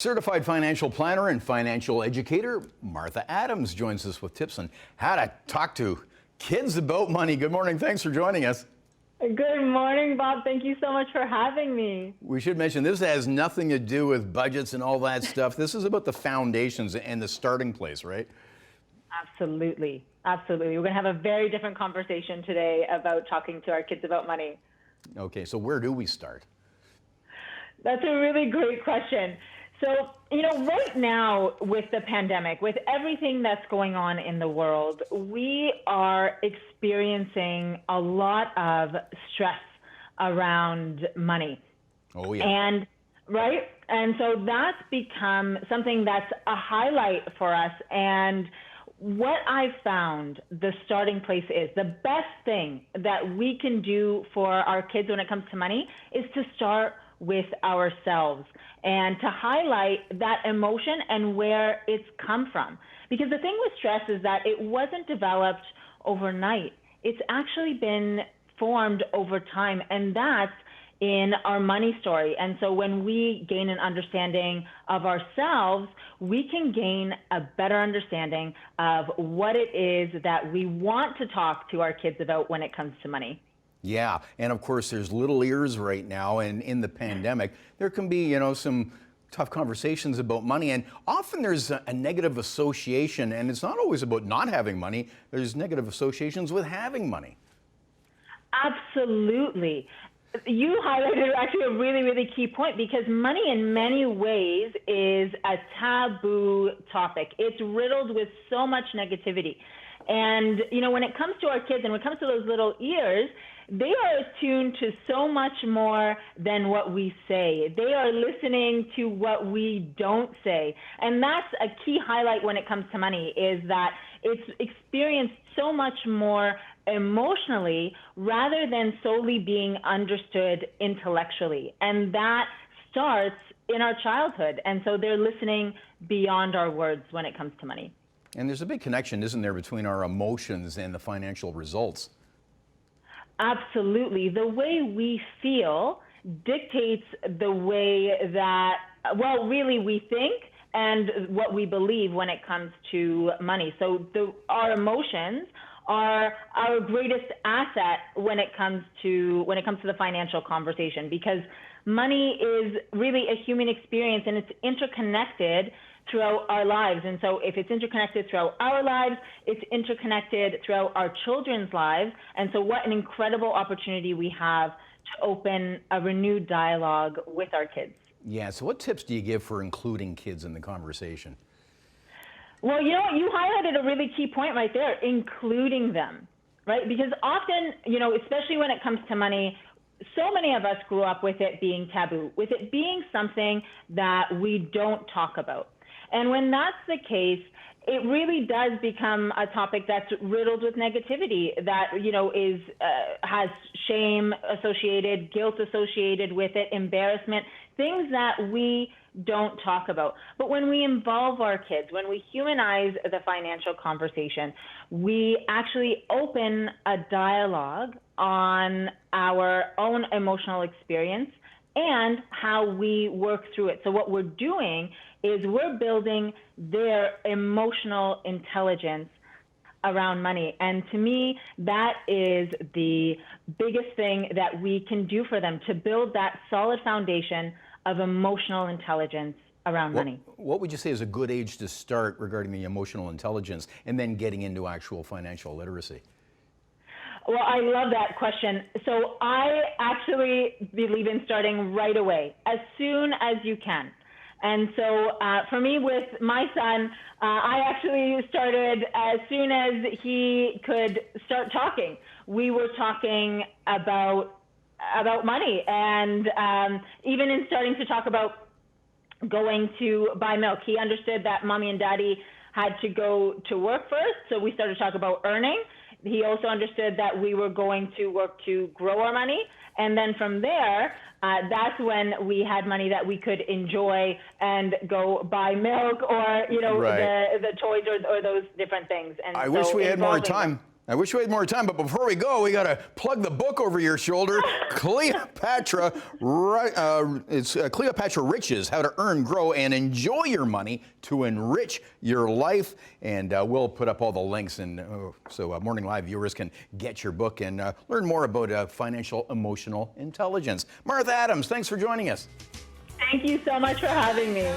Certified financial planner and financial educator Martha Adams joins us with tips on how to talk to kids about money. Good morning. Thanks for joining us. Good morning, Bob. Thank you so much for having me. We should mention this has nothing to do with budgets and all that stuff. This is about the foundations and the starting place, right? Absolutely. Absolutely. We're going to have a very different conversation today about talking to our kids about money. Okay, so where do we start? That's a really great question. So, right now with the pandemic, with everything that's going on in the world, we are experiencing a lot of stress around money. Oh, yeah. And so that's become something that's a highlight for us. And what I've found the starting place is the best thing that we can do for our kids when it comes to money is to start with ourselves and to highlight that emotion and where it's come from. Because the thing with stress is that it wasn't developed overnight. It's actually been formed over time, and that's in our money story. And so when we gain an understanding of ourselves, we can gain a better understanding of what it is that we want to talk to our kids about when it comes to money. Yeah, and of course there's little ears right now, and in the pandemic, there can be, some tough conversations about money, and often there's a negative association, and it's not always about not having money. There's negative associations with having money. Absolutely. You highlighted actually a really, really key point, because money in many ways is a taboo topic. It's riddled with so much negativity. And, when it comes to our kids and when it comes to those little ears, they are attuned to so much more than what we say. They are listening to what we don't say. And that's a key highlight when it comes to money, is that it's experienced so much more emotionally rather than solely being understood intellectually. And that starts in our childhood. And so they're listening beyond our words when it comes to money. And there's a big connection, isn't there, between our emotions and the financial results? Absolutely. The way we feel dictates the way that, really we think and what we believe when it comes to money. So our emotions are our greatest asset when it comes to the financial conversation, because money is really a human experience and it's interconnected throughout our lives. And so if it's interconnected throughout our lives, it's interconnected throughout our children's lives. And so what an incredible opportunity we have to open a renewed dialogue with our kids. Yeah, so what tips do you give for including kids in the conversation? Well, you highlighted a really key point right there, including them, right? Because often, especially when it comes to money, so many of us grew up with it being taboo, with it being something that we don't talk about. And when that's the case, it really does become a topic that's riddled with negativity, that, has shame associated, guilt associated with it, embarrassment, things that we don't talk about. But when we involve our kids, when we humanize the financial conversation, we actually open a dialogue on our own emotional experience and how we work through it. So what we're doing is we're building their emotional intelligence around money. And to me, that is the biggest thing that we can do for them, to build that solid foundation of emotional intelligence around money. What would you say is a good age to start regarding the emotional intelligence and then getting into actual financial literacy? Well, I love that question. So I actually believe in starting right away, as soon as you can. And so for me, with my son, I actually started as soon as he could start talking. We were talking about money, and even in starting to talk about going to buy milk, he understood that mommy and daddy had to go to work first. So we started to talk about earning. He also understood that we were going to work to grow our money. And then from there, that's when we had money that we could enjoy and go buy milk or, Right. the toys or those different things. And I wish we had more time. I wish we had more time, but before we go, we got to plug the book over your shoulder. Cleopatra, it's Cleopatra Riches, How to Earn, Grow, and Enjoy Your Money to Enrich Your Life. And we'll put up all the links, and so Morning Live viewers can get your book and learn more about financial emotional intelligence. Martha Adams, thanks for joining us. Thank you so much for having me.